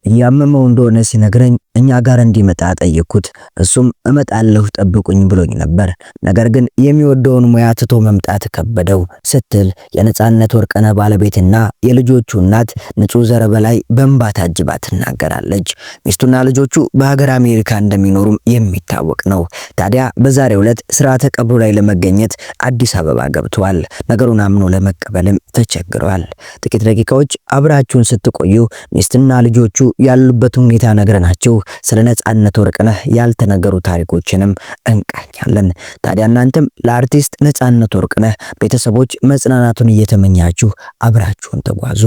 እያመመው እንደሆነ ሲነግረኝ እኛ ጋር እንዲመጣ ጠየቅኩት። እሱም እመጣለሁ ጠብቁኝ ብሎኝ ነበር። ነገር ግን የሚወደውን ሙያ ትቶ መምጣት ከበደው ስትል የነጻነት ወርቅነህ ባለቤትና የልጆቹ እናት ንጹህ ዘር በላይ በእንባ ታጅባ ትናገራለች። ሚስቱና ልጆቹ በሀገር አሜሪካ እንደሚኖሩም የሚታወቅ ነው። ታዲያ በዛሬው ዕለት ስርዓተ ቀብሩ ላይ ለመገኘት አዲስ አበባ ገብተዋል። ነገሩን አምኖ ለመቀበልም ተቸግረዋል። ጥቂት ደቂቃዎች አብራችሁን ስትቆዩ ሚስትና ልጆቹ ያሉበት ሁኔታ ነግረናችሁ ስለ ነጻነት ወርቅነህ ያልተነገሩ ታሪኮችንም እንቃኛለን። ታዲያ እናንተም ለአርቲስት ነጻነት ወርቅነህ ቤተሰቦች መጽናናቱን እየተመኛችሁ አብራችሁን ተጓዙ።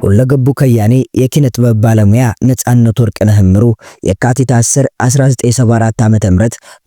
ሁለገቡ ከያኔ የኪነ ጥበብ ባለሙያ ነጻነት ወርቅነህ እምሩ የካቲት 10 1974 ዓ.ም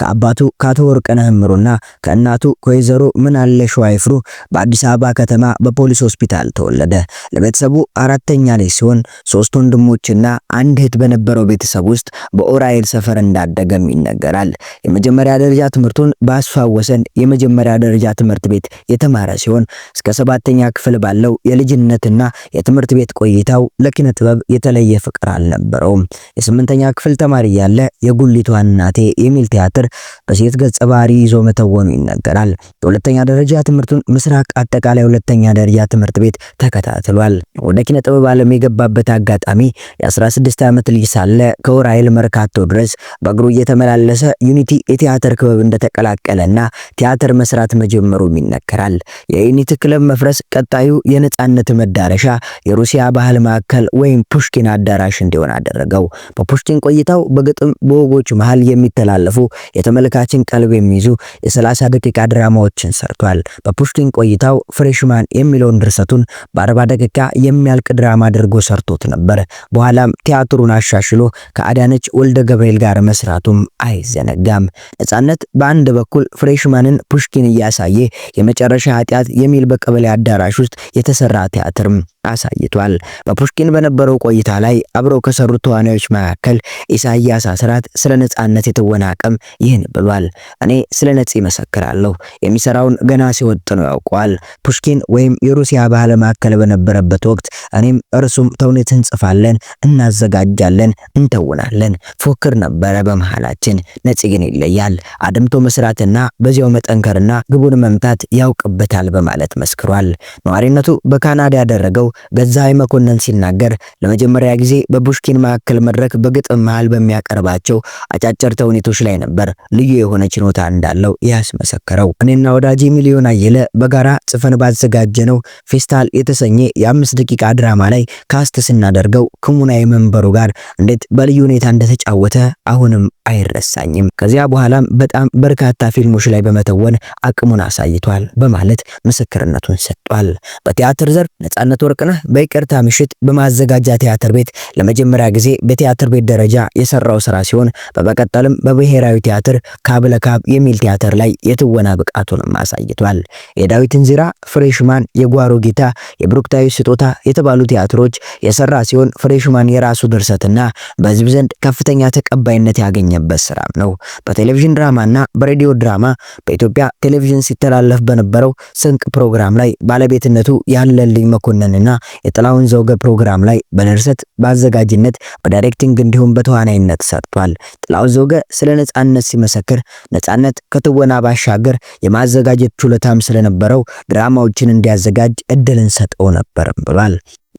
ከአባቱ ከአቶ ወርቅነህ እምሩና ከእናቱ ከወይዘሮ ምናለሽ ዋይፍሩ በአዲስ አበባ ከተማ በፖሊስ ሆስፒታል ተወለደ። ለቤተሰቡ አራተኛ ልጅ ሲሆን 3 ወንድሞችና አንድ እህት በነበረው ቤተሰብ ውስጥ በኦራይል ሰፈር እንዳደገም ይነገራል። የመጀመሪያ ደረጃ ትምህርቱን በአስፋው ወሰን የመጀመሪያ ደረጃ ትምህርት ቤት የተማረ ሲሆን እስከ 7ኛ ክፍል ባለው የልጅነትና የትምህርት ቤት ቆይታው ለኪነ ጥበብ የተለየ ፍቅር አልነበረውም። የ8ኛ ክፍል ተማሪ ያለ የጉሊቷ እናቴ የሚል ቲያትር በሴት ገጸ ባህሪ ይዞ መተወኑ ይነገራል። የሁለተኛ ደረጃ ትምህርቱን ምስራቅ አጠቃላይ ሁለተኛ ደረጃ ትምህርት ቤት ተከታትሏል። ወደ ኪነ ጥበብ ዓለም የገባበት አጋጣሚ የ16 ዓመት ልጅ ሳለ ከኦራይል መርካቶ ድረስ በእግሩ እየተመላለሰ ዩኒቲ የቲያትር ክበብ እንደተቀላቀለና ቲያትር መስራት መጀመሩም ይነገራል። የዩኒቲ ክለብ መፍረስ ቀጣዩ የነጻነት መዳረሻ የሩሲያ ባህል ማዕከል ወይም ፑሽኪን አዳራሽ እንዲሆን አደረገው። በፑሽኪን ቆይታው በግጥም በወጎች መሃል የሚተላለፉ የተመልካችን ቀልብ የሚይዙ የ30 ደቂቃ ድራማዎችን ሰርቷል። በፑሽኪን ቆይታው ፍሬሽማን የሚለውን ድርሰቱን በ40 ደቂቃ የሚያልቅ ድራማ አድርጎ ሰርቶት ነበር። በኋላም ቲያትሩን አሻሽሎ ከአዳነች ወልደ ገብርኤል ጋር መስራቱም አይዘነጋም። ነጻነት በአንድ በኩል ፍሬሽማንን ፑሽኪን እያሳየ የመጨረሻ ኃጢአት የሚል በቀበሌ አዳራሽ ውስጥ የተሰራ ቲያትርም አሳይቷል። በፑሽኪን በነበረው ቆይታ ላይ አብረው ከሰሩት ተዋናዮች መካከል ኢሳያስ አስራት ስለ ነጻነት የተወና አቅም ይህን ብሏል። እኔ ስለ ነጽ ይመሰክራለሁ። የሚሰራውን ገና ሲወጥ ነው ያውቀዋል። ፑሽኪን ወይም የሩሲያ ባህል ማዕከል በነበረበት ወቅት እኔም እርሱም ተውኔት እንጽፋለን፣ እናዘጋጃለን፣ እንተውናለን። ፉክር ነበረ በመሃላችን። ነጽ ግን ይለያል። አድምቶ መስራትና በዚያው መጠንከርና ግቡን መምታት ያውቅበታል በማለት መስክሯል። ነዋሪነቱ በካናዳ ያደረገው ገዛይ መኮንን ሲናገር ለመጀመሪያ ጊዜ በፑሽኪን ማዕከል መድረክ በግጥም መሃል በሚያቀርባቸው አጫጭር ተውኔቶች ላይ ነበር ልዩ የሆነ ችሎታ እንዳለው ያስመሰከረው። እኔና ወዳጄ ሚሊዮን አየለ በጋራ ጽፈን ባዘጋጀነው ፌስታል የተሰኘ የ5 ደቂቃ ድራማ ላይ ካስት ስናደርገው ከሙናይ መንበሩ ጋር እንዴት በልዩ ሁኔታ እንደተጫወተ አሁንም አይረሳኝም። ከዚያ በኋላም በጣም በርካታ ፊልሞች ላይ በመተወን አቅሙን አሳይቷል በማለት ምስክርነቱን ሰጥቷል። በቲያትር ዘርፍ ነጻነት ወርቅነህ በይቅርታ ምሽት በማዘጋጃ ቲያትር ቤት ለመጀመሪያ ጊዜ በቲያትር ቤት ደረጃ የሰራው ስራ ሲሆን በመቀጠልም በብሔራዊ ቲያትር ካብ ለካብ የሚል ቲያትር ላይ የትወና ብቃቱንም አሳይቷል። የዳዊት እንዚራ፣ ፍሬሽማን፣ የጓሮ ጌታ፣ የብሩክታዊ ስጦታ የተባሉ ቲያትሮች የሰራ ሲሆን ፍሬሽማን የራሱ ድርሰትና በህዝብ ዘንድ ከፍተኛ ተቀባይነት ያገኘበት ስራ ነው። በቴሌቪዥን ድራማና በሬዲዮ ድራማ በኢትዮጵያ ቴሌቪዥን ሲተላለፍ በነበረው ስንቅ ፕሮግራም ላይ ባለቤትነቱ ያለልኝ መኮንንና የጥላውን ዘውገ ፕሮግራም ላይ በድርሰት በአዘጋጅነት በዳይሬክቲንግ እንዲሁም በተዋናይነት ሰርቷል። ጥላውን ዘውገ ስለ ነጻነት ሲመሰክር ነጻነት ከትወና ባሻገር የማዘጋጀት ችሎታም ስለነበረው ድራማዎችን እንዲያዘጋጅ እድልን ሰጠው ነበርም ብሏል።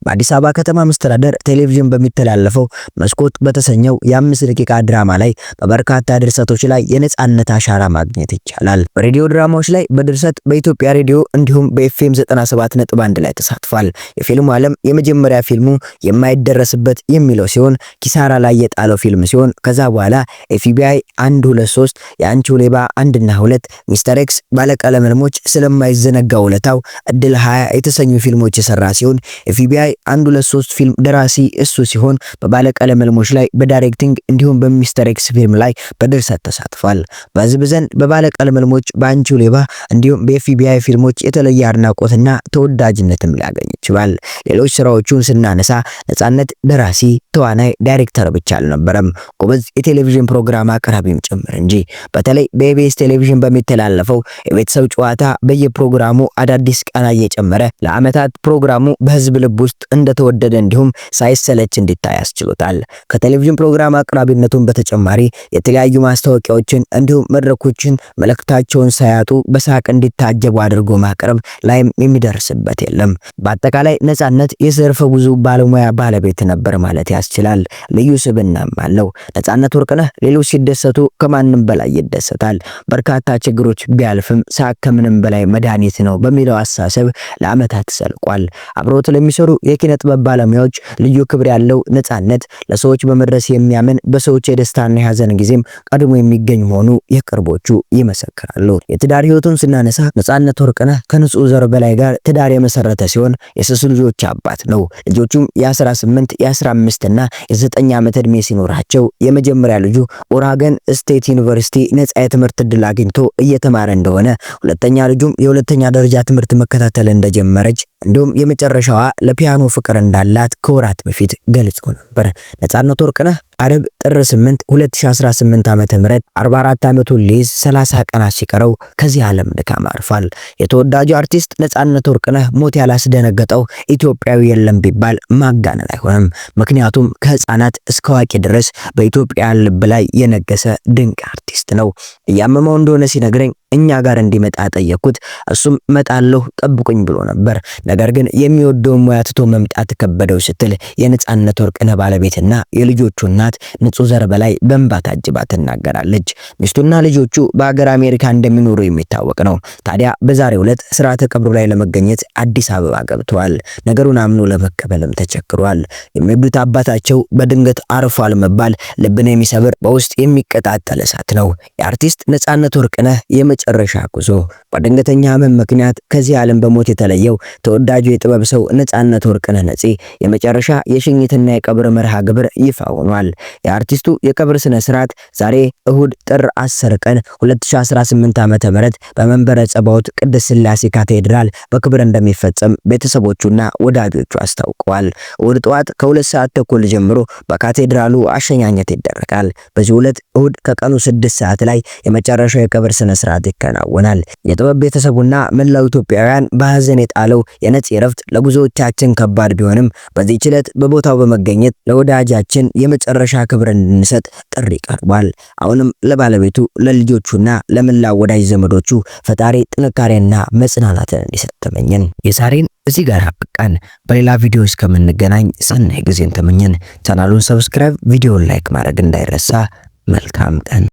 በአዲስ አበባ ከተማ መስተዳደር ቴሌቪዥን በሚተላለፈው መስኮት በተሰኘው የ5 ደቂቃ ድራማ ላይ በበርካታ ድርሰቶች ላይ የነጻነት አሻራ ማግኘት ይቻላል። በሬዲዮ ድራማዎች ላይ በድርሰት በኢትዮጵያ ሬዲዮ እንዲሁም በኤፍኤም 97.1 ላይ ተሳትፏል። የፊልሙ ዓለም የመጀመሪያ ፊልሙ የማይደረስበት የሚለው ሲሆን ኪሳራ ላይ የጣለው ፊልም ሲሆን ከዛ በኋላ ኤፍቢአይ 123፣ የአንቺው ሌባ 1 እና 2፣ ሚስተር ኤክስ፣ ባለቀለም ህልሞች፣ ስለማይዘነጋው ውለታው፣ እድል 20 የተሰኙ ፊልሞች የሰራ ሲሆን ኤፍቢአይ ላይ 123 ፊልም ደራሲ እሱ ሲሆን በባለቀለም ህልሞች ላይ በዳይሬክቲንግ እንዲሁም በሚስተር ኤክስ ፊልም ላይ በድርሰት ተሳትፏል። በህዝብ ዘንድ በባለቀለም ህልሞች፣ በአንቺው ሌባ እንዲሁም በኤፍቢአይ ፊልሞች የተለየ አድናቆትና ተወዳጅነትም ሊያገኝ ይችላል። ሌሎች ስራዎቹን ስናነሳ ነጻነት ደራሲ፣ ተዋናይ፣ ዳይሬክተር ብቻ አልነበረም፣ ጎበዝ የቴሌቪዥን ፕሮግራም አቅራቢም ጭምር እንጂ። በተለይ በኢቢኤስ ቴሌቪዥን በሚተላለፈው የቤተሰብ ጨዋታ በየፕሮግራሙ አዳዲስ ቃና እየጨመረ ለዓመታት ፕሮግራሙ በህዝብ ልብ ውስጥ እንደተወደደ እንዲሁም ሳይሰለች እንዲታይ አስችሎታል። ከቴሌቪዥን ፕሮግራም አቅራቢነቱን በተጨማሪ የተለያዩ ማስታወቂያዎችን እንዲሁም መድረኮችን መልእክታቸውን ሳያጡ በሳቅ እንዲታጀቡ አድርጎ ማቅረብ ላይም የሚደርስበት የለም። በአጠቃላይ ነጻነት የዘርፈ ብዙ ባለሙያ ባለቤት ነበር ማለት ያስችላል። ልዩ ስብዕናም አለው። ነጻነት ወርቅነህ ሌሎች ሲደሰቱ ከማንም በላይ ይደሰታል። በርካታ ችግሮች ቢያልፍም ሳቅ ከምንም በላይ መድኃኒት ነው በሚለው አሳሰብ ለዓመታት ሰልቋል። አብሮት ለሚሰሩ የኪነ ጥበብ ባለሙያዎች ልዩ ክብር ያለው ነጻነት ለሰዎች በመድረስ የሚያምን በሰዎች የደስታና የሐዘን ጊዜም ቀድሞ የሚገኝ መሆኑ የቅርቦቹ ይመሰክራሉ። የትዳር ህይወቱን ስናነሳ ነጻነት ወርቅነህ ከንጹህ ዘር በላይ ጋር ትዳር የመሰረተ ሲሆን የስስ ልጆች አባት ነው። ልጆቹም የ18 የ15 እና የ9 ዓመት ዕድሜ ሲኖራቸው የመጀመሪያ ልጁ ኦራገን ስቴት ዩኒቨርሲቲ ነጻ የትምህርት ዕድል አግኝቶ እየተማረ እንደሆነ፣ ሁለተኛ ልጁም የሁለተኛ ደረጃ ትምህርት መከታተል እንደጀመረች እንዲሁም የመጨረሻዋ ለፒያኖ ፍቅር እንዳላት ከወራት በፊት ገልጾ ነበር። ነጻነት ወርቅነህ አርብ ጥር 8 2018 ዓመተ ምህረት 44 ዓመቱን ሊይዝ 30 ቀናት ሲቀረው ከዚህ ዓለም ድካም አርፏል። የተወዳጁ አርቲስት ነጻነት ወርቅነህ ሞት ያላስደነገጠው ኢትዮጵያዊ የለም ቢባል ማጋነን አይሆንም። ምክንያቱም ከህፃናት እስከ አዋቂ ድረስ በኢትዮጵያ ልብ ላይ የነገሰ ድንቅ አርቲስት ነው። እያመመው እንደሆነ ሲነግረኝ እኛ ጋር እንዲመጣ ጠየቅኩት። እሱም መጣለሁ ጠብቁኝ ብሎ ነበር። ነገር ግን የሚወደውን ሙያ ትቶ መምጣት ከበደው ስትል የነጻነት ወርቅነህ ባለቤትና የልጆቹ እናት ንጹህ ዘር በላይ በእንባ ታጅባ ትናገራለች። ሚስቱና ልጆቹ በአገር አሜሪካ እንደሚኖሩ የሚታወቅ ነው። ታዲያ በዛሬው ዕለት ስርዓተ ቀብሩ ላይ ለመገኘት አዲስ አበባ ገብተዋል። ነገሩን አምኖ ለመቀበልም ተቸግሯል። የሚወዱት አባታቸው በድንገት አርፏል መባል ልብን የሚሰብር በውስጥ የሚቀጣጠል እሳት ነው። የአርቲስት ነጻነት ወርቅነህ የመጨረሻ ጉዞ በድንገተኛ ህመም ምክንያት ከዚህ ዓለም በሞት የተለየው ተወዳጁ የጥበብ ሰው ነጻነት ወርቅነህ ነፂ የመጨረሻ የሽኝትና የቀብር መርሃ ግብር ይፋ ሆኗል። የአርቲስቱ የቀብር ስነ ስርዓት ዛሬ እሁድ ጥር 10 ቀን 2018 ዓመተ ምህረት በመንበረ ጸባዖት ቅድስት ሥላሴ ካቴድራል በክብር እንደሚፈጸም ቤተሰቦቹና ወዳጆቹ አስታውቀዋል። እሁድ ጠዋት ከ2 ሰዓት ተኩል ጀምሮ በካቴድራሉ አሸኛኘት ይደረጋል። በዚህ ዕለት እሁድ ከቀኑ 6 ሰዓት ላይ የመጨረሻው የቀብር ስነ ስርዓት ይከናወናል። የጥበብ ቤተሰቡና መላው ኢትዮጵያውያን በሐዘን የጣለው የነፂ ረፍት ለብዙዎቻችን ከባድ ቢሆንም በዚህ ዕለት በቦታው በመገኘት ለወዳጃችን የመጨረሻ ክብር እንድንሰጥ ጥሪ ቀርቧል። አሁንም ለባለቤቱ ለልጆቹና ለመላው ወዳጅ ዘመዶቹ ፈጣሪ ጥንካሬና መጽናናትን እንዲሰጥ ተመኘን። የዛሬን እዚህ ጋር አብቃን። በሌላ ቪዲዮ እስከምንገናኝ ሰናይ ጊዜን ተመኘን። ቻናሉን ሰብስክራይብ፣ ቪዲዮን ላይክ ማድረግ እንዳይረሳ። መልካም ቀን።